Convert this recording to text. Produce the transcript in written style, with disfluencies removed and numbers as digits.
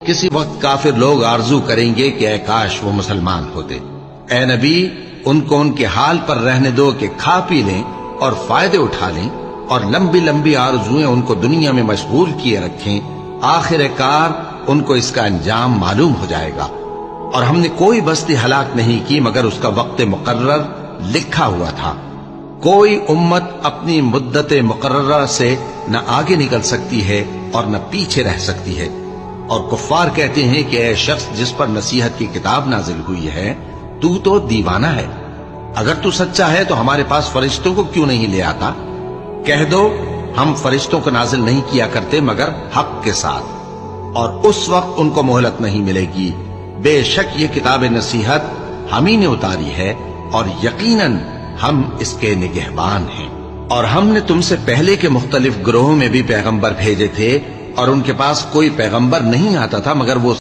کسی وقت کافر لوگ آرزو کریں گے کہ اے کاش وہ مسلمان ہوتے۔ اے نبی ان کو ان کے حال پر رہنے دو کہ کھا پی لیں اور فائدے اٹھا لیں، اور لمبی لمبی آرزویں ان کو دنیا میں مشغول کیے رکھیں، آخر کار ان کو اس کا انجام معلوم ہو جائے گا۔ اور ہم نے کوئی بستی ہلاک نہیں کی مگر اس کا وقت مقرر لکھا ہوا تھا۔ کوئی امت اپنی مدت مقررہ سے نہ آگے نکل سکتی ہے اور نہ پیچھے رہ سکتی ہے۔ اور کفار کہتے ہیں کہ اے شخص جس پر نصیحت کی کتاب نازل ہوئی ہے، تو دیوانہ ہے، اگر تو سچا ہے تو ہمارے پاس فرشتوں کو کیوں نہیں لے آتا؟ کہہ دو ہم فرشتوں کو نازل نہیں کیا کرتے مگر حق کے ساتھ، اور اس وقت ان کو مہلت نہیں ملے گی۔ بے شک یہ کتاب نصیحت ہم ہی نے اتاری ہے، اور یقیناً ہم اس کے نگہبان ہیں۔ اور ہم نے تم سے پہلے کے مختلف گروہوں میں بھی پیغمبر بھیجے تھے، اور ان کے پاس کوئی پیغمبر نہیں آتا تھا مگر وہ